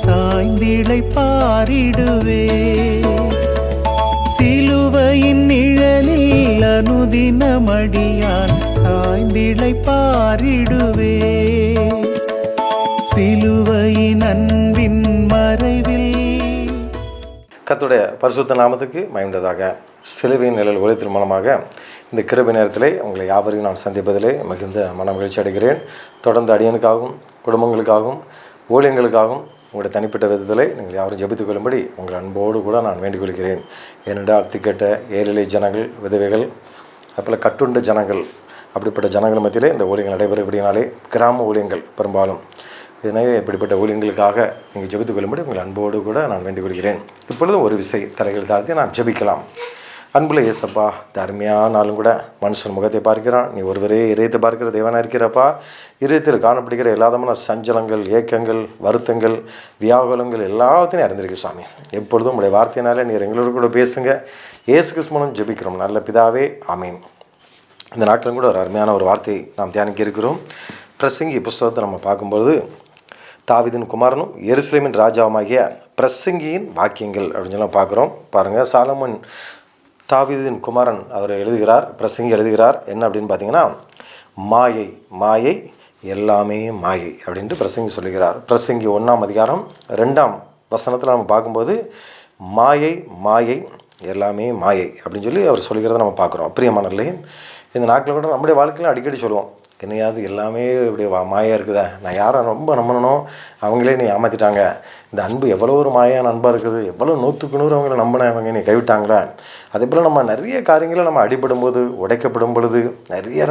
சாய்ந்திழைப்பாரிடுவே. சிலுவையின் நிழலில் அனுதினமடியான் சாய்ந்திழைப்பாரிடுவே. சிலுவையின் அன்பின் மறைவில். கர்த்தருடைய பரிசுத்த நாமத்துக்கு மகிழ்ந்ததாக. சிலுவையின் நிழல் ஒளித்தின் மூலமாக இந்த கிருபை நேரத்திலே உங்களை யாவரையும் நான் சந்திப்பதிலே மிகுந்த மன மகிழ்ச்சி அடைகிறேன். தொடர்ந்து அடியனுக்காகவும் குடும்பங்களுக்காகவும் ஊழியங்களுக்காகவும் உங்களுடைய தனிப்பட்ட விதத்திலே நீங்கள் யாரும் ஜெபித்துக் கொள்ளும்படி உங்கள் அன்போடு கூட நான் வேண்டிக் கொள்கிறேன். ஏனென்றால் திக்கெட்ட ஏழை ஜனங்கள், விதவைகள், அப்போல் கட்டுண்ட ஜனங்கள், அப்படிப்பட்ட ஜனங்கள் மத்தியிலே இந்த ஊழியங்கள் நடைபெறப்படினாலே கிராம ஊழியங்கள் பெரும்பாலும் எனவே இப்படிப்பட்ட ஊழியங்களுக்காக நீங்கள் ஜெபித்துக் கொள்ளும்படி உங்கள் அன்போடு கூட நான் வேண்டிக் கொள்கிறேன். இப்பொழுதும் ஒரு விசை தலைகள் தாழ்த்தி நான் ஜெபிக்கலாம். அன்புள்ள இயேசப்பா, அருமையான நாளும் கூட மனுஷன் முகத்தை பார்க்கிறான், நீ ஒருவரே இதயத்தை பார்க்கிற தேவனாக இருக்கிறப்பா. இதயத்தில் காணப்படுகிற எல்லாதமான சஞ்சலங்கள், ஏக்கங்கள், வருத்தங்கள், வியாகுலங்கள் எல்லாத்தையும் அறிந்திருக்கு சுவாமி. எப்பொழுதும் உங்களுடைய வார்த்தையினால நீர் எங்களோடு கூட பேசுங்க. இயேசு கிறிஸ்து மூலம் ஜெபிக்கிறோம் நல்ல பிதாவே, ஆமீன். இந்த நாட்டிலும் கூட ஒரு அருமையான ஒரு வார்த்தையை நாம் தியானிக்க இருக்கிறோம். பிரசங்கி புஸ்தகத்தை நம்ம பார்க்கும்போது தாவீதின் குமாரனும் எருசலேமின் ராஜாவுமாகிய பிரசங்கியின் வாக்கியங்கள் அப்படின்னு சொல்லி பார்க்குறோம். பாருங்கள், சாலமோன் தாவீதின் குமாரன் அவர் எழுதுகிறார், பிரசங்கி எழுதுகிறார். என்ன அப்படின்னு பார்த்தீங்கன்னா, மாயை மாயை எல்லாமே மாயை அப்படின்ட்டு பிரசங்கி சொல்லுகிறார். பிரசங்கி 1ஆம் அதிகாரம் 2ஆம் வசனத்தில் நம்ம பார்க்கும்போது மாயை மாயை எல்லாமே மாயை அப்படின்னு சொல்லி அவர் சொல்லுகிறத நம்ம பார்க்குறோம். பிரியமானவர்களே, இந்த நாட்களில் கூட நம்முடைய வாழ்க்கையில் அடிக்கடி சொல்லுவோம், என்னையாவது எல்லாமே இப்படி மாயாக இருக்குதா, நான் யாரை ரொம்ப நம்பணும், அவங்களே நீ ஏமாற்றிட்டாங்க, இந்த அன்பு எவ்வளோ ஒரு மாயான அன்பாக இருக்குது, எவ்வளோ 100க்கு 100 அவங்கள நம்பினவங்க நீ கைவிட்டாங்களே. அதே போல் நம்ம நிறைய காரியங்களை நம்ம அடிபடும் போது, உடைக்கப்படும் பொழுது, நிறைய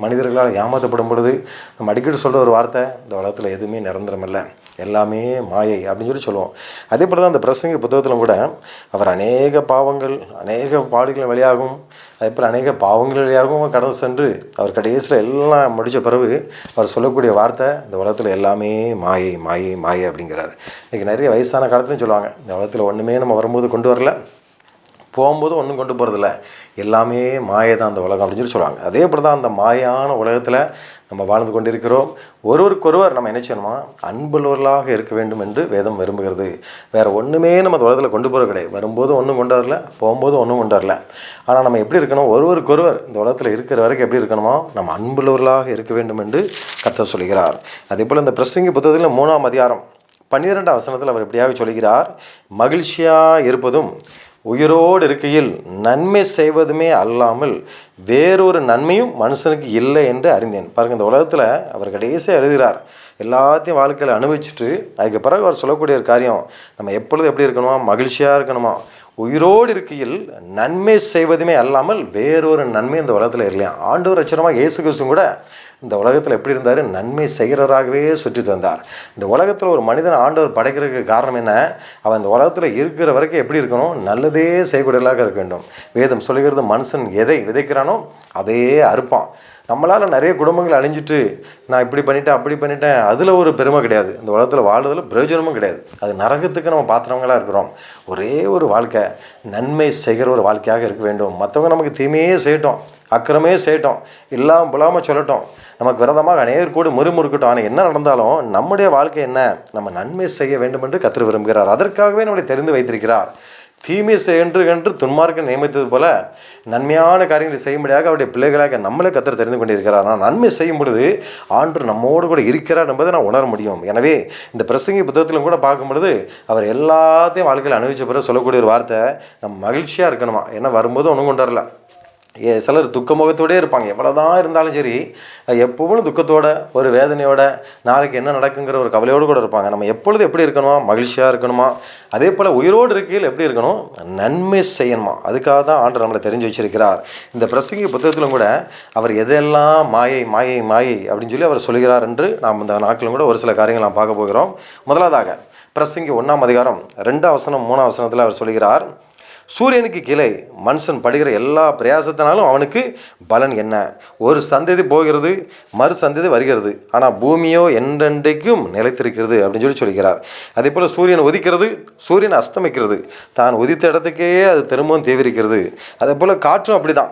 மனிதர்களால் ஏமாற்றப்படும் பொழுது நம்ம அடிக்கடி சொல்கிற ஒரு வார்த்தை, இந்த உலகத்தில் எதுவுமே நிரந்தரம் இல்லை, எல்லாமே மாயை அப்படின்னு சொல்லுவோம். அதே போல் தான் அந்த பிரசங்கி புத்தகத்திலும் கூட அவர் அநேக பாவங்கள், அநேக பாடுகள் வழியாகவும், அதே போல் அநேக பாவங்கள் வழியாகவும் கடந்து சென்று அவர் கடைசியில் எல்லாம் முடித்த பிறகு அவர் சொல்லக்கூடிய வார்த்தை, இந்த உலகத்தில் எல்லாமே மாயை மாயை மாயை அப்படிங்கிறார். இன்றைக்கி நிறைய வயசான காலத்துலையும் சொல்லுவாங்க, இந்த உலகத்தில் ஒன்றுமே நம்ம வரும்போது கொண்டு வரல, போகும்போது ஒன்றும் கொண்டு போகிறதில்ல, எல்லாமே மாயை தான் அந்த உலகம் அப்படின்னு சொல்லுவாங்க. அதே போல் தான் அந்த மாயான உலகத்தில் நம்ம வாழ்ந்து கொண்டிருக்கிறோம். ஒருவருக்கொருவர் நம்ம என்ன செய்யணுமா, அன்புள்ளவர்களாக இருக்க வேண்டும் என்று வேதம் விரும்புகிறது. வேறு ஒன்றுமே நம்ம அந்த உலகத்தில் கொண்டு போகிற கிடையாது. வரும்போது ஒன்றும் கொண்டு வரல, போகும்போது ஒன்றும் கொண்டு வரல. ஆனால் நம்ம எப்படி இருக்கணும், ஒருவருக்கொருவர் இந்த உலகத்தில் இருக்கிற வரைக்கும் எப்படி இருக்கணுமோ நம்ம அன்புள்ளவர்களாக இருக்க வேண்டும் என்று கர்த்தர் சொல்கிறார். அதே போல் இந்த பிரசங்கி புத்தகத்தில் 3ஆம் அதிகாரம் 12ஆம் வசனத்தில் அவர் எப்படியாக சொல்கிறார், மகிழ்ச்சியாக இருப்பதும் உயிரோடு இருக்கையில் நன்மை செய்வதுமே அல்லாமல் வேறொரு நன்மையும் மனுஷனுக்கு இல்லை என்று அறிந்தேன். பாருங்கள், இந்த உலகத்தில் அவர் கடைசியாக எழுதுகிறார், எல்லாத்தையும் வாழ்க்கையில் அனுபவிச்சுட்டு அதுக்கு பிறகு அவர் சொல்லக்கூடிய ஒரு காரியம், நம்ம எப்பொழுதும் எப்படி இருக்கணுமா, மகிழ்ச்சியாக இருக்கணுமா, உயிரோடு இருக்கையில் நன்மை செய்வதுமே அல்லாமல் வேறொரு நன்மை இந்த உலகத்தில் இல்லையா. ஆண்டவர் அச்சரமாக இயேசு கிறிஸ்து கூட இந்த உலகத்தில் எப்படி இருந்தார், நன்மை செய்கிறவராகவே சுற்றி தந்தார். இந்த உலகத்தில் ஒரு மனிதன் ஆண்டவர் படைக்கிறதுக்கு காரணம் என்ன, அவன் இந்த உலகத்தில் இருக்கிற வரைக்கும் எப்படி இருக்கணும், நல்லதே செய்யக்கூடியவர்களாக இருக்க வேண்டும். வேதம் சொல்லுகிறது, மனுஷன் எதை விதைக்கிறானோ அதையே அறுப்பான். நம்மளால் நிறைய குடும்பங்கள் அழிஞ்சிட்டு நான் இப்படி பண்ணிட்டேன் அப்படி பண்ணிட்டேன், அதில் ஒரு பெருமை கிடையாது. இந்த உலகத்தில் வாழ்றதில் பிரயோஜனமும் கிடையாது. அது நரகத்துக்கு நம்ம பாத்திரவங்களாக இருக்கிறோம். ஒரே ஒரு வாழ்க்கை நன்மை செய்கிற ஒரு வாழ்க்கையாக இருக்க வேண்டும். மற்றவங்க நமக்கு தீமையே செய்யட்டும், அக்கிரமே செய்யட்டும், எல்லாம் புலாமல் சொல்லட்டும், நமக்கு விரதமாக அநேகர் கூட முறுமுறுக்கட்டும், ஆனால் என்ன நடந்தாலும் நம்முடைய வாழ்க்கை என்ன, நம்ம நன்மை செய்ய வேண்டும் என்று கர்த்தர் விரும்புகிறார். அதற்காகவே நம்மளை தெரிந்து வைத்திருக்கிறார். தீமை என்று துன்மார்க்கன் நியமித்தது போல நன்மையான காரியங்களை செய்யும்படியாக அவருடைய பிள்ளைகளாக நம்மளே கர்த்தர் தெரிந்து கொண்டிருக்கிறார். நான் நன்மை செய்யும் பொழுது ஆண்டவர் நம்மோடு கூட இருக்கிறார் என்பதை நான் உணர முடியும். எனவே இந்த பிரசங்கி புத்தகத்திலும் கூட பார்க்கும் பொழுது அவர் எல்லாத்தையும் வாழ்க்கையில் அனுபவிச்ச பிறகு சொல்லக்கூடிய ஒரு வார்த்தை, நம்ம மகிழ்ச்சியாக இருக்கணுமா. ஏன்னா வரும்போது ஒன்றும் கொண்டு வரல, சிலர் துக்க முகத்தோடே இருப்பாங்க. எவ்வளோதான் இருந்தாலும் சரி, எப்பவும் துக்கத்தோட, ஒரு வேதனையோட, நாளைக்கு என்ன நடக்குங்கிற ஒரு கவலையோடு கூட இருப்பாங்க. நம்ம எப்பொழுது எப்படி இருக்கணுமா, மகிழ்ச்சியாக இருக்கணுமா. அதே போல் உயிரோடு இருக்கையில் எப்படி இருக்கணும், நன்மை செய்யணுமா. அதுக்காக தான் ஆண்டவர் நம்மளை தெரிஞ்சு வச்சிருக்கிறார். இந்த பிரசங்கி புத்தகத்திலும் கூட அவர் எதெல்லாம் மாயை மாயை மாயை அப்படின்னு சொல்லி அவர் சொல்கிறார் என்று நாம் இந்த நாட்களும் கூட ஒரு சில காரியங்கள் நாம் பார்க்க போகிறோம். முதலாவதாக பிரசங்கி 1ஆம் அதிகாரம் 2ஆம் வசனம் 3ஆம் வசனத்தில் அவர் சொல்கிறார், சூரியனுக்கு கீழே மனுஷன் படுகிற எல்லா பிரயாசத்தினாலும் அவனுக்கு பலன் என்ன, ஒரு சந்ததி போகிறது மறு சந்ததி வருகிறது, ஆனால் பூமியோ என்றென்றைக்கும் நிலைத்திருக்கிறது அப்படின்னு சொல்கிறார். அதே போல் சூரியன் உதிக்கிறது, சூரியன் அஸ்தமிக்கிறது, தான் உதித்த இடத்துக்கே அது திரும்பவும் தேவிரிக்கிறது. அதே போல் காற்றும் அப்படி தான்,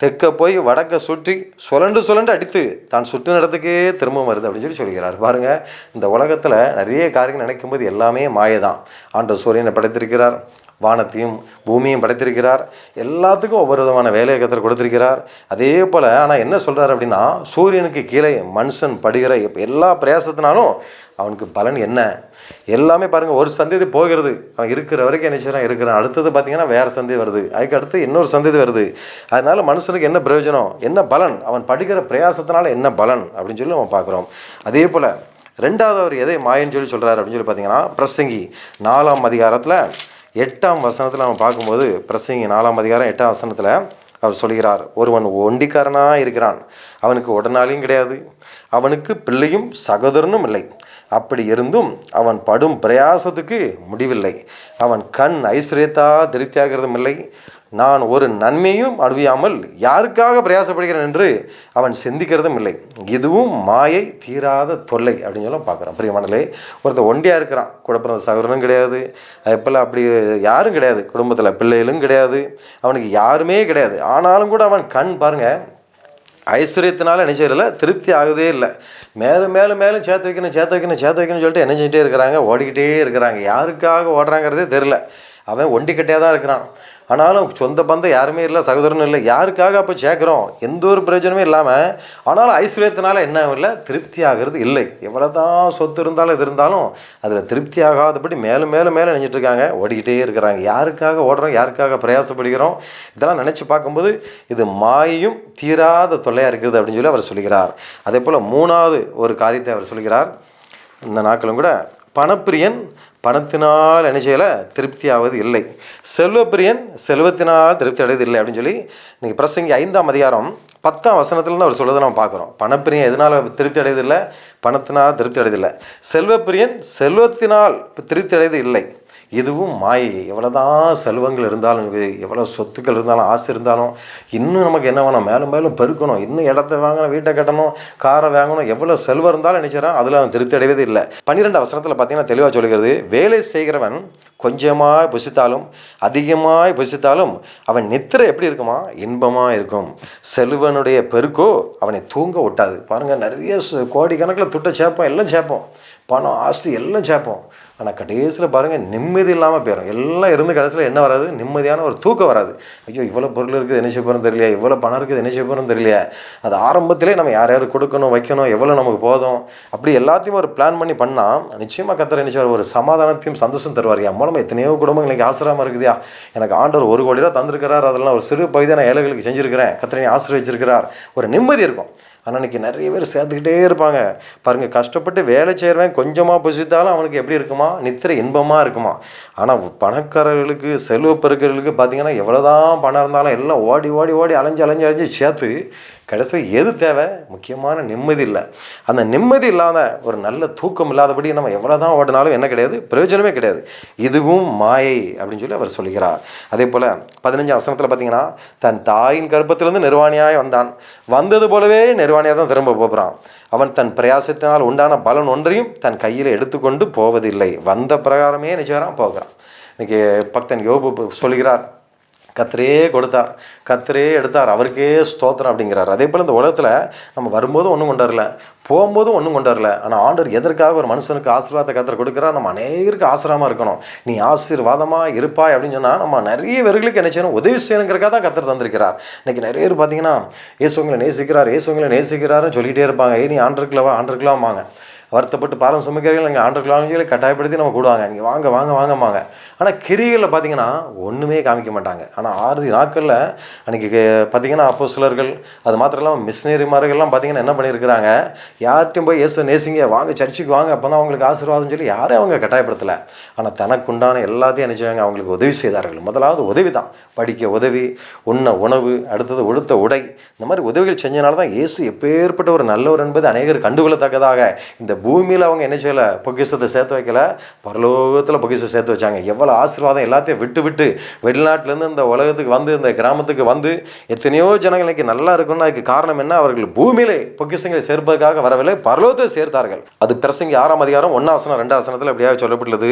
தெற்க போய் வடக்க சுற்றி சுழண்டு அடித்து தான் சுற்றின இடத்துக்கே திரும்ப வருது அப்படின்னு சொல்கிறார். பாருங்கள், இந்த உலகத்தில் நிறைய காரியங்கள் நினைக்கும் போது எல்லாமே மாயதான். ஆண்டவர் சூரியனை படைத்திருக்கிறார், வானத்தையும் பூமியும் படைத்திருக்கிறார், எல்லாத்துக்கும் ஒவ்வொரு விதமான வேலையை கர்த்தர் கொடுத்திருக்கிறார். அதே போல் ஆனால் என்ன சொல்கிறார் அப்படின்னா, சூரியனுக்கு கீழே மனுஷன் படுகிற எல்லா பிரயாசத்தினாலும் அவனுக்கு பலன் என்ன? எல்லாமே பாருங்கள், ஒரு சந்ததி போகிறது, அவன் இருக்கிற வரைக்கும் என்ன செய்கிறான், இருக்கிறான். அடுத்தது பார்த்திங்கன்னா வேறு சந்ததி வருது, அதுக்கு அடுத்து இன்னொரு சந்ததி வருது. அதனால் மனுஷனுக்கு என்ன பிரயோஜனம், என்ன பலன், அவன் படுகிற பிரயாசத்தினால என்ன பலன் அப்படின்னு சொல்லி நம்ம பார்க்குறோம். அதே போல் ரெண்டாவது அவர் எதை மாயன்னு சொல்கிறார் அப்படின்னு சொல்லி பார்த்தீங்கன்னா, பிரசங்கி 4ஆம் அதிகாரத்தில் 8ஆம் வசனத்தில் நம்ம பார்க்கும்போது, பிரசங்கி 4ஆம் அதிகாரம் 8ஆம் வசனத்தில் அவர் சொல்கிறார், ஒருவன் ஒண்டிக்காரனாக இருக்கிறான், அவனுக்கு உடனாளியும் கிடையாது, அவனுக்கு பிள்ளையும் சகோதரனும் இல்லை. அப்படி இருந்தும் அவன் படும் பிரயாசத்துக்கு முடிவில்லை. அவன் கண் ஐஸ்வர்யத்தால் திருப்தியாகிறதும் இல்லை. நான் ஒரு நன்மையும் அனுபவியாமல் யாருக்காக பிரயாசப்படுகிறேன் என்று அவன் சிந்திக்கிறதும் இல்லை. இதுவும் மாயை தீராத தொல்லை அப்படின்னு சொல்லி பார்க்குறான். பிரியமானலே, ஒருத்தர் ஒண்டியாக இருக்கிறான், கூட பிறந்த சகோதரனும் கிடையாது, இப்போல்லாம் அப்படி யாரும் கிடையாது, குடும்பத்தில் பிள்ளைகளும் கிடையாது, அவனுக்கு யாருமே கிடையாது. ஆனாலும் கூட அவன் கண் பாருங்கள் ஐஸ்வர்யத்தினால என்ன செய்யறதில்ல, திருப்தி ஆகுதே இல்லை. மேலும் மேலும் மேலும் சேர்த்து வைக்கணும்னு சொல்லிட்டு என்ன செஞ்சிட்டே இருக்கிறாங்க, ஓடிக்கிட்டே இருக்கிறாங்க. யாருக்காக ஓடுறாங்கிறதே தெரில. அவன் ஒண்டிக்கட்டையாக தான் இருக்கிறான், ஆனாலும் சொந்த பந்தம் யாருமே இல்லை, சகோதரனும் இல்லை. யாருக்காக அப்போ சேர்க்குறோம், எந்த ஒரு பிரயோஜனமே இல்லாமல். ஆனாலும் ஐஸ்வர்யத்தினால என்ன இல்லை, திருப்தி ஆகிறது இல்லை. எவ்வளோ தான் சொத்து இருந்தாலும் இது இருந்தாலும் அதில் திருப்தி ஆகாதபடி மேலும் மேலும் மேலே நினைச்சிட்ருக்காங்க, ஓடிக்கிட்டே இருக்கிறாங்க. யாருக்காக ஓடுறோம், யாருக்காக பிரயாசப்படுகிறோம், இதெல்லாம் நினச்சி பார்க்கும்போது இது மாயையும் தீராத தொல்லையாக இருக்குது அப்படின்னு சொல்லி அவர் சொல்கிறார். அதே போல் மூணாவது ஒரு காரியத்தை அவர் சொல்கிறார். இந்த நாட்களும் கூட பணப்பிரியன் பணத்தினால் என்ன செய்யலை, திருப்தி ஆவது இல்லை, செல்வப்பிரியன் செல்வத்தினால் திருப்தி அடைவது இல்லை அப்படின்னு சொல்லி இன்றைக்கி பிரசங்கி 5ஆம் அதிகாரம் 10ஆம் வசனத்துலேருந்து அவர் சொல்வதை நம்ம பார்க்குறோம். பணப்பிரியன் எதனால் திருப்தி அடைவதில்லை, பணத்தினால் திருப்தி அடைவதில்லை. செல்வப்பிரியன் செல்வத்தினால் திருப்தி அடைவது இல்லை, இதுவும் மாயை. எவ்வளோ தான் செல்வங்கள் இருந்தாலும், எவ்வளோ சொத்துக்கள் இருந்தாலும், ஆசை இருந்தாலும், இன்னும் நமக்கு என்ன வேணும், மேலும் மேலும் பெருக்கணும், இன்னும் இடத்த வாங்கணும், வீட்டை கட்டணும், காரை வாங்கணும், எவ்வளோ செல்வம் இருந்தாலும் நினைச்சாரான் அதில் அவன் திருப்தி அடைவதே இல்லை. 12 வசனத்தில் பார்த்தீங்கன்னா தெளிவாக சொல்லுகிறது, வேலை செய்கிறவன் கொஞ்சமாய் புசித்தாலும் அதிகமாய் புசித்தாலும் அவன் நித்திரை எப்படி இருக்குமா, இன்பமாக இருக்கும். செல்வனுடைய பெருக்கோ அவனை தூங்க ஒட்டாது. பாருங்கள், நிறைய கோடிக்கணக்கில் துட்டை சேர்ப்போம், எல்லாம் சேர்ப்போம், பணம் ஆஸ்தி எல்லாம் சேர்ப்போம், ஆனால் கடைசியில் பாருங்கள் நிம்மதி இல்லாமல் போயிடும். எல்லாம் இருந்து கடைசியில் என்ன வராது, நிம்மதியான ஒரு தூக்கம் வராது. ஐயோ இவ்வளோ பொருள் இருக்குது, என்ன செய்ய போகிறோம் தெரியலையா, இவ்வளோ பணம் இருக்குது, என்ன செய்ய போகிறோம் தெரியலையா. அது ஆரம்பத்திலே நம்ம யார் யார் கொடுக்கணும், வைக்கணும், எவ்வளோ நமக்கு போதும், அப்படி எல்லாத்தையும் ஒரு பிளான் பண்ணி பண்ணால் நிச்சயமாக கர்த்தர் என்ன செய்வார், ஒரு சமாதானத்தையும் சந்தோஷம் தருவார். என் மூலமாக எத்தனையோ குடும்பங்கள் இன்றைக்கி ஆசிரமாக இருக்குதுயா, எனக்கு ஆண்டவர் 1 கோடி ரூபா தந்திருக்கிறார், அதெல்லாம் ஒரு சிறு பகுதியை நான் ஏழைகளுக்கு செஞ்சுருக்கிறேன், கர்த்தரை ஆசீர்வதிச்சிருக்கிறார், ஒரு நிம்மதி இருக்கும். ஆனால் இன்றைக்கி நிறைய பேர் சேர்த்துக்கிட்டே இருப்பாங்க. பாருங்கள், கஷ்டப்பட்டு வேலை செய்கிறவன் கொஞ்சமாக புசித்தாலும் அவனுக்கு எப்படி இருக்குமா, நித்திரை இன்பமாக இருக்குமா. ஆனால் பணக்காரர்களுக்கு செல்வப்பெருக்கிறவர்களுக்கு பார்த்திங்கன்னா எவ்வளோதான் பணம் இருந்தாலும் எல்லாம் ஓடி ஓடி ஓடி அலைஞ்சு சேர்த்து கடைசியில் எது தேவை, முக்கியமான நிம்மதி இல்லை. அந்த நிம்மதி இல்லாத ஒரு நல்ல தூக்கம் இல்லாதபடி நம்ம எவ்வளோ தான் ஓடினாலும் என்ன கிடையாது, பிரயோஜனமே கிடையாது. இதுவும் மாயை அப்படின்னு சொல்லி அவர் சொல்கிறார். அதே போல் 15ஆம் வசனத்தில் பார்த்திங்கன்னா, தன் தாயின் கர்ப்பத்திலிருந்து நிர்வாணியாய் வந்தான், வந்தது போலவே நிர்வாணியாக தான் திரும்ப போகிறான். அவன் தன் பிரயாசத்தினால் உண்டான பலன் ஒன்றையும் தன் கையில் எடுத்துக்கொண்டு போவதில்லை, வந்த பிரகாரமே நிச்சயம் போகிறான். இன்றைக்கி பக்தன் யோபு சொல்கிறார், கர்த்தரே கொடுத்தார், கர்த்தரே எடுத்தார், அவருக்கே ஸ்தோத்திரம் அப்படிங்கிறார். அதே போல் இந்த உலகத்தில் நம்ம வரும்போதும் ஒன்றும் கொண்டு வரல, போகும்போதும் ஒன்றும் கொண்டு வரல. ஆனால் ஆண்டவர் எதற்காக ஒரு மனுஷனுக்கு ஆசீர்வாதத்தை கர்த்தர் கொடுக்குறார், நம்ம அநேகருக்கு ஆசிரமாக இருக்கணும், நீ ஆசீர்வாதமாக இருப்பாய் அப்படின்னு சொன்னால் நம்ம நிறைய பேர்களுக்கு என்ன செய்யணும், உதவி செய்யணுங்கிறக்காக தான் கர்த்தர் தந்திருக்கிறார். இன்றைக்கி நிறைய பேர் பார்த்தீங்கன்னா இயேசுங்களை நேசிக்கிறாருன்னு சொல்லிகிட்டே இருப்பாங்க. நீ ஆண்டருக்கலாமாங்க, வருத்தப்பட்டு பாரம் சுமக்கிறீர்கள், நீங்கள் ஆண்டர்களாலும் கட்டாயப்படுத்தி நம்ம கூடுவாங்க, நீங்கள் வாங்க வாங்க வாங்கம்மாங்க. ஆனால் கிரிகளில் பார்த்தீங்கன்னா ஒன்றுமே காமிக்க மாட்டாங்க. ஆனால் 6 நாட்களில் அன்றைக்கி பார்த்திங்கன்னா அப்போஸ்தலர்கள், அது மாத்திரம் இல்லாமல் மிஷினரிமார்கள்லாம் பார்த்திங்கன்னா என்ன பண்ணியிருக்கிறாங்க, யார்ட்டையும் போய் இயேசு நேசிங்க, வாங்க சர்ச்சுக்கு வாங்க, அப்போ தான் அவங்களுக்கு ஆசீர்வாதம் சொல்லி யாரையும் அவங்க கட்டாயப்படுத்தலை. ஆனால் தனக்குண்டான எல்லாத்தையும் நினைச்சாங்க, அவங்களுக்கு உதவி செய்தார்கள். முதலாவது உதவி தான், படிக்க உதவி, உண்ண உணவு, அடுத்தது உடுத்த உடை, இந்த மாதிரி உதவிகள் செஞ்சனால தான் இயேசு எப்பேற்பட்ட ஒரு நல்லவர் என்பது அநேகர் கண்டுகொள்ளத்தக்கதாக இந்த பூமியில் அவங்க என்ன செய்யலை, பொக்கிஷத்தை சேர்த்து வைக்கல, பரலோகத்தில் பொக்கிஷத்தை சேர்த்து வச்சாங்க. எவ்வளோ ஆசீர்வாதம்! எல்லாத்தையும் விட்டு விட்டு வெளிநாட்டிலேருந்து இந்த உலகத்துக்கு வந்து, இந்த கிராமத்துக்கு வந்து எத்தனையோ ஜனங்கள் இன்னைக்கு நல்லா இருக்குன்னா அதுக்கு காரணம் என்ன? அவர்கள் பூமியிலே பொக்கிஷங்களை சேர்ப்பதற்காக வரவில்லை, பரலோகத்தை சேர்த்தார்கள். அது பிரசங்கி 6ஆம் அதிகாரம் 1ஆம் வசனம் 2ஆம் வசனத்தில் எப்படியாக சொல்லப்பட்டுள்ளது.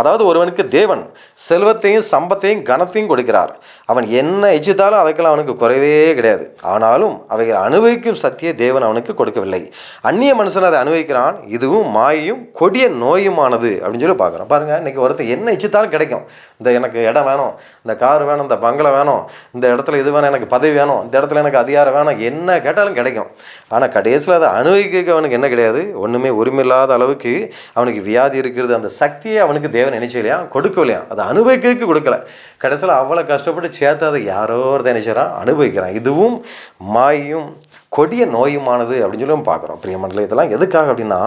அதாவது ஒருவனுக்கு தேவன் செல்வத்தையும் சம்பத்தையும் கனத்தையும் கொடுக்கிறார். அவன் என்ன இச்சித்தாலும் அதுக்கெல்லாம் அவனுக்கு குறைவே கிடையாது. ஆனாலும் அவைகள் அனுபவிக்கும் சக்தியை தேவன் அவனுக்கு கொடுக்கவில்லை. அந்நிய மனுஷன் அதை அனுபவிக்கிறான். இதுவும் மாயையும் கொடிய நோயுமானது அப்படின்னு சொல்லி பார்க்குறோம். பாருங்கள், இன்றைக்கி ஒருத்தர் என்ன இச்சித்தாலும் கிடைக்கும். இந்த எனக்கு இடம் வேணும், இந்த கார் வேணும், இந்த பங்களா வேணும், இந்த இடத்துல இது வேணும், எனக்கு பதவி வேணும், இந்த இடத்துல எனக்கு அதிகாரம் வேணும், என்ன கேட்டாலும் கிடைக்கும். ஆனால் கடைசியில் அதை அனுபவிக்க அவனுக்கு என்ன கிடையாது, ஒன்றுமே உரிமையில்லாத அளவுக்கு அவனுக்கு வியாதி இருக்கிறது. அந்த சக்தியை அவனுக்கு தேவன் நினைச்சலையா கொடுக்கலையா, அதை அனுபவிக்க கொடுக்கல. கடைசியில் அவ்வளோ கஷ்டப்பட்டு சேர்த்து அதை யாரோ ஒரு நினைச்சான் அனுபவிக்கிறான். இதுவும் மாயும் கொடிய நோயுமானது அப்படின்னு சொல்லி நம்ம பார்க்குறோம். பிரியமண்டல, இதெல்லாம் எதுக்காக அப்படின்னா,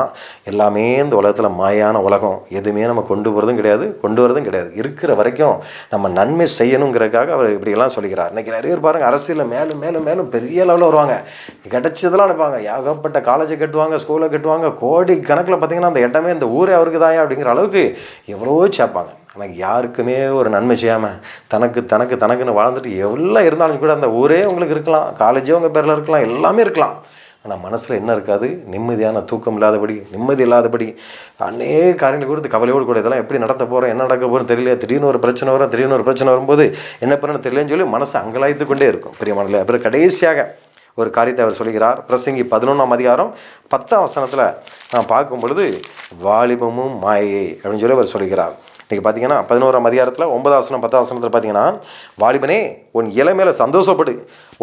எல்லாமே இந்த உலகத்தில் மாயான உலகம், எதுவுமே நம்ம கொண்டு போகிறதும் கிடையாது, கொண்டு வரதும் கிடையாது. இருக்கிற வரைக்கும் நம்ம நன்மை செய்யணுங்கிறதுக்காக அவர் இப்படியெல்லாம் சொல்லிக்கிறார். இன்றைக்கி நிறைய பேர் பாருங்கள், அரசியலில் மேலும் மேலும் மேலும் பெரிய லெவலில் வருவாங்க, கிடைச்சதெல்லாம் நினைப்பாங்க, ஏகப்பட்ட காலேஜை கட்டுவாங்க, ஸ்கூலை கட்டுவாங்க, கோடி கணக்கில் பார்த்திங்கன்னா அந்த இடமே இந்த ஊரே அவருக்கு தான் அப்படிங்கிற அளவுக்கு எவ்வளோ சேர்ப்பாங்க. ஆனால் யாருக்குமே ஒரு நன்மை செய்யாமல் தனக்குன்னு வாழ்ந்துட்டு எவ்வளோ இருந்தாலும் கூட அந்த ஊரே உங்களுக்கு இருக்கலாம், காலேஜே உங்கள் பேரில் இருக்கலாம், எல்லாமே இருக்கலாம். ஆனால் மனசில் என்ன இருக்காது, நிம்மதியான தூக்கம் இல்லாதபடி, நிம்மதி இல்லாதபடி, அநேக காரியங்கள் குறித்து கவலையோடு கூட இதெல்லாம் எப்படி நடத்த போகிறோம், என்ன நடக்க போகிறோம் தெரியல, திடீர்னு ஒரு பிரச்சனை வரும், திடீர்னு ஒரு பிரச்சனை வரும்போது என்ன பண்ணணும்னு தெரியலன்னு சொல்லி மனசு அங்கலாய்த்து கொண்டே இருக்கும். பிரியமானவர்களே, அப்புறம் கடைசியாக ஒரு காரியத்தை அவர் சொல்கிறார். பிரசங்கி 11ஆம் அதிகாரம் 10ஆம் வசனத்தில் நான் பார்க்கும் பொழுது வாலிபமும் மாயை அப்படின்னு சொல்லி அவர் சொல்கிறார். இன்றைக்கி பார்த்தீங்கன்னா 11ஆம் அதிகாரத்தில் 9ஆம் வசனம் 10ஆம் வசனத்தில் பார்த்தீங்கன்னா, வாலிபனே உன் இளமையில சந்தோஷப்படு,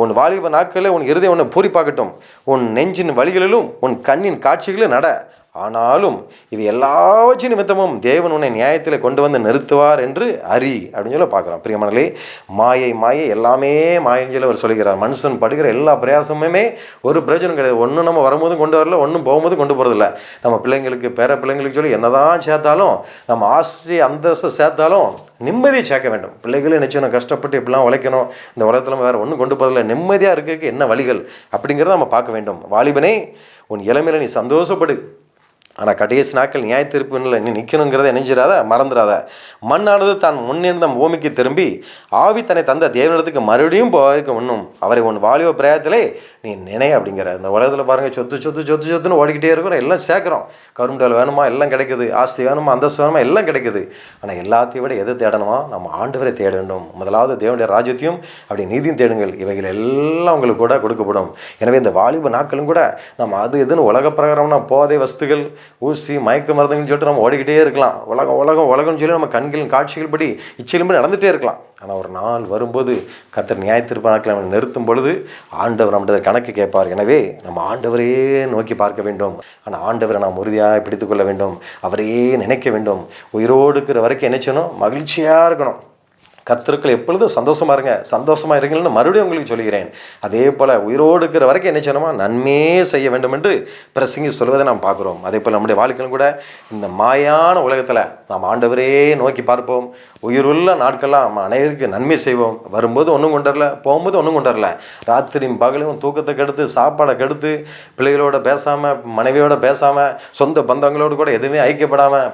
உன் வாலிப நாட்களில் உன் இருதயம் உன்னை பூரிப்பாக்கட்டும், உன் நெஞ்சின் வழிகளிலும் உன் கண்ணின் காட்சிகளிலும் நட. ஆனாலும் இது எல்லாவற்றின் நிமித்தமும் தேவன் உன்னை நியாயத்தில் கொண்டு வந்து நிறுத்துவார் என்று அறி அப்படின்னு சொல்லி பார்க்குறோம். பிரியமானவர்களே, மாயை எல்லாமே மாயன்னு சொல்லி அவர் சொல்லுகிறார். மனுஷன் படுகிற எல்லா பிரயாசமுமே ஒரு பிரயோஜனம் கிடையாது. ஒன்றும் நம்ம வரும்போதும் கொண்டு வரல, ஒன்றும் போகும்போதும் கொண்டு போகிறதில்ல. நம்ம பிள்ளைங்களுக்கு பேர பிள்ளைங்களுக்கு சொல்லி என்னதான் சேர்த்தாலும், நம்ம ஆசை அந்தஸ்து சேர்த்தாலும் நிம்மதியை சேர்க்க வேண்டும். பிள்ளைகளே நிச்சயம் கஷ்டப்பட்டு இப்படிலாம் உழைக்கணும், இந்த உலகத்தில் வேறு ஒன்றும் கொண்டு போகிறதில்ல, நிம்மதியாக இருக்கிறதுக்கு என்ன வழிகள் அப்படிங்கிறத நம்ம பார்க்க வேண்டும். வாலிபனே உன் இளமையில நீ சந்தோஷப்படு, ஆனால் கடைசி நாட்கள் நியாய தீர்ப்புல நீ நிற்கணுங்கிறத நினைஞ்சிடாத, மறந்துடாத. மண்ணானது தான் முன்னிருந்த பூமிக்கு திரும்பி ஆவி தன்னை தந்த தேவனிடத்துக்கு மறுபடியும் போவதற்கு முன்னும் அவரை உன் வாலிப பிரயாத்திலே நீ நினை அப்படிங்கிற. இந்த உலகத்தில் பாருங்கள், சொத்துன்னு ஓடிக்கிட்டே இருக்கிறோம், எல்லாம் சேர்க்குறோம். கவர்மெண்ட் வேணுமா, எல்லாம் கிடைக்குது, ஆஸ்தி வேணுமா, அந்தஸ்து வேணுமா, எல்லாம் கிடைக்குது. ஆனால் எல்லாத்தையும் விட எது தேடணுமா, நம்ம ஆண்டவரை தேட வேண்டும். முதலாவது தேவனுடைய ராஜ்யத்தையும் அப்படி நீதியும் தேடுங்கள், இவைகள் எல்லாம் உங்களுக்கு கூட கொடுக்கப்படும். எனவே இந்த வாலிப நாட்களும் கூட நம்ம அது எதுன்னு உலக பிரகாரம்னா போதை வஸ்துகள், ஊசி, மயக்க மருந்துன்னு சொல்லிட்டு நம்ம ஓடிக்கிட்டே இருக்கலாம். உலகம்னு சொல்லி நம்ம கண்களின் காட்சிகள் படி இச்சையிலும்படி நடந்துகிட்டே இருக்கலாம். ஆனால் ஒரு நாள் வரும்போது கர்த்தர் நியாயத்தீர்ப்பு நாட்களை நம்ம நிறுத்தும் பொழுது ஆண்டவர் நம்முடைய கணக்கு கேட்பார். எனவே நம்ம ஆண்டவரையே நோக்கி பார்க்க வேண்டும். ஆனால் ஆண்டவரை நாம் உறுதியாக பிடித்து கொள்ள வேண்டும், அவரையே நினைக்க வேண்டும். உயிரோடு இருக்கிற வரைக்கும் என்ன செய்யணும், மகிழ்ச்சியாக இருக்கணும். கர்த்தருக்குள் எப்பொழுதும் சந்தோஷமாக இருங்க, சந்தோஷமாக இருங்கள்னு மறுபடியும் உங்களுக்கு சொல்கிறேன். அதே போல் உயிரோடு இருக்கிற வரைக்கும் என்ன செய்யணுமா, நன்மையே செய்ய வேண்டும் என்று பிரசங்கி சொல்வதை நாம் பார்க்குறோம். அதே போல் நம்முடைய வாழ்க்கையிலும் கூட இந்த மாயான உலகத்தில் நாம் ஆண்டவரே நோக்கி பார்ப்போம். உயிருள்ள நாட்கள்லாம் நம்ம அனைவருக்கு நன்மை செய்வோம். வரும்போது ஒன்றும் கொண்டு வரல, போகும்போது ஒன்றும் கொண்டு வரல. ராத்திரியும் பகலையும் தூக்கத்தை கெடுத்து, சாப்பாடை கெடுத்து, பிள்ளைகளோட பேசாமல், மனைவியோட பேசாமல், சொந்த பந்தங்களோடு கூட எதுவுமே ஐக்கியப்படாமல்,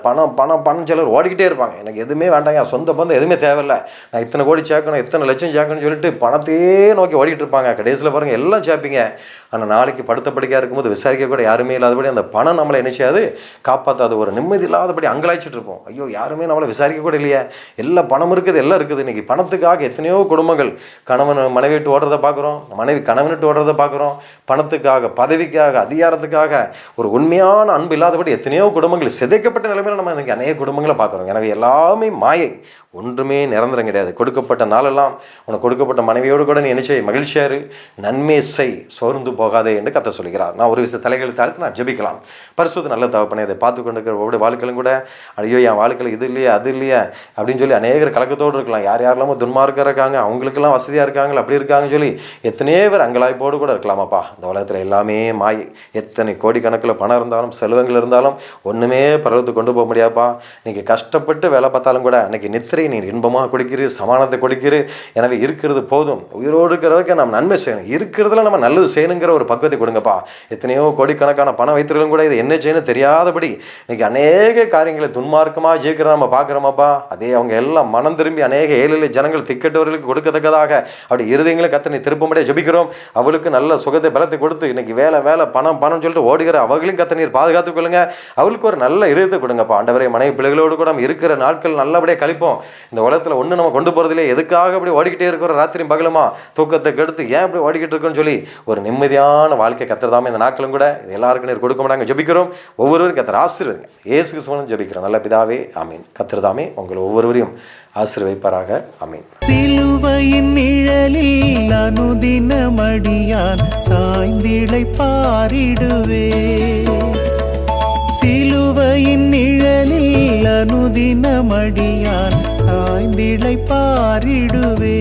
பணம் சிலர் ஓடிக்கிட்டே இருப்பாங்க. எனக்கு எதுவுமே வேண்டாங்க, சொந்த பந்தம் எதுவுமே தேவையில்லை, நான் இத்தனை கோடி சேர்க்கணும், இத்தனை லட்சம் சேர்க்கணும்னு சொல்லிட்டு பணத்தையே நோக்கி ஓடிக்கிட்டு இருப்பாங்க. கடைசியில் பாருங்கள் எல்லாம் சேர்ப்பீங்க. ஆனால் நாளைக்கு படுத்த படிக்கையாக இருக்கும்போது விசாரிக்க கூட யாருமே இல்லாதபடி அந்த பணம் நம்மளை என்ன செய்யாது, காப்பாற்றாது. ஒரு நிம்மதி இல்லாதபடி அங்கலாய்ச்சிட்டு இருப்போம். ஐயோ, யாருமே நம்மளை விசாரிக்க கூட இல்லையா, எல்லா பணம் இருக்குது, எல்லாம் இருக்குது. இன்றைக்கி பணத்துக்காக எத்தனையோ குடும்பங்கள் கணவன் மனைவி விட்டு ஓடுறதை பார்க்குறோம், மனைவி கணவன் விட்டு ஓடுறதை பார்க்குறோம். பணத்துக்காக, பதவிக்காக, அதிகாரத்துக்காக ஒரு உண்மையான அன்பு இல்லாதபடி எத்தனையோ குடும்பங்கள் சிதைக்கப்பட்ட நிலைமையில் நம்ம இன்றைக்கி அநேக குடும்பங்களை பார்க்குறோம். எனவே எல்லாமே மாயை, ஒன்றுமே நிரந்தரம் கிடையாது. கொடுக்கப்பட்ட நாளெல்லாம் உனக்கு கொடுக்கப்பட்ட மனைவியோடு கூட நீ நினைச்சை மகிழ்ச்சியாரு, நன்மை செய், சோர்ந்து போகாதே என்று கர்த்தர் சொல்கிறார். நான் ஒரு விஷயம் தலைகளை தாழ்த்து நான் ஜெபிக்கலாம். பரிசுத்த நல்ல தகப்பனே, அதை பார்த்து கொண்டு இருக்கிற ஒவ்வொரு வாழ்க்கையிலும் கூட ஐயோ என் வாழ்க்கையில் இது இல்லையா, அது இல்லையா அப்படின்னு சொல்லி அநேகர் கலக்கத்தோடு இருக்கலாம். யாரெல்லாமோ துன்மார்க்கா இருக்காங்க, அவங்களுக்கெல்லாம் வசதியாக இருக்காங்க, அப்படி இருக்காங்கன்னு சொல்லி எத்தனையோ பேர் அங்கலாய்ப்போடு கூட இருக்கலாமாப்பா. இந்த உலகத்தில் எல்லாமே மாயை. எத்தனை கோடிக்கணக்கில் பணம் இருந்தாலும், செல்வங்கள் இருந்தாலும் ஒன்றுமே பரவத்துக்கு கொண்டு போக முடியாதுப்பா. இன்றைக்கி கஷ்டப்பட்டு வேலை பார்த்தாலும் கூட அன்றைக்கி நித்திரை கர்த்தரை நீர் இன்பமாக கொடுக்கிறீர், சமானத்தை கொடுக்கிறீர். எனவே இருக்கிறது போதும், உயிரோடு இருக்கிறவங்க நம்ம நன்மை செய்யணும், இருக்கிறதுல நம்ம நல்லது செய்யணுங்கிற ஒரு பக்குவத்தை கொடுங்கப்பா. எத்தனையோ கோடிக்கணக்கான பணம் வைத்திருக்கும் கூட இதை என்ன செய்யணும் தெரியாதபடி இன்னைக்கு அநேக காரியங்களை துன்மார்க்கமாக ஜெயிக்கிறத நம்ம பார்க்குறோமாப்பா. அதே அவங்க எல்லாம் மனம் திரும்பி அநேக ஏழை ஜனங்கள் திக்கெட்டவர்களுக்கு கொடுக்கத்தக்கதாக அப்படி இருதயங்களை கர்த்தர் நீ திருப்பும்படியாக ஜெபிக்கிறோம். அவளுக்கு நல்ல சுகத்தை பலத்தை கொடுத்து இன்னைக்கு வேலை பணம் சொல்லிட்டு ஓடுகிற அவங்களையும் கர்த்தர் நீர் பாதுகாத்துக் கொள்ளுங்க. அவளுக்கு ஒரு நல்ல இருதயத்தை கொடுங்கப்பா. ஆண்டவரே, மனைவி பிள்ளைகளோடு கூட நம்ம இருக்கிற நாட்கள் நல்லபடியாக கழிப்போம். இந்த உலகத்தில் ஒன்று நம்ம கொண்டு போகிறதில்லே, எதுக்காக அப்படி ஓடிக்கிட்டே இருக்கிற ராத்திரியும் பகலுமா தூக்கத்தை கெடுத்து ஏன் இப்படி ஓடிக்கிட்டு இருக்குன்னு சொல்லி ஒரு நிம்மதியான வாழ்க்கை கர்த்தர் தாமே இந்த நாட்களும் கூட இது எல்லாருக்கும் நீர் கொடுக்க மாட்டாங்க. ஜெபிக்கிறோம். ஒவ்வொருவரும் கர்த்தர் ஆசீர்வதிங்க. இயேசு கிறிஸ்துவின் ஜெபிக்கிறோம் நல்ல பிதாவே, ஆமீன். கர்த்தர் தாமே உங்களை ஒவ்வொருவரையும் ஆசீர்வதிப்பாராக. ஆமீன். சிலுவையின் நிழலில் அனுதினமடியான் சாய்ந்திழை பாரிடுவே. சிலுவையின் நிழலில் அனுதினமடியான் சாய்ந்திழை பாரிடுவே.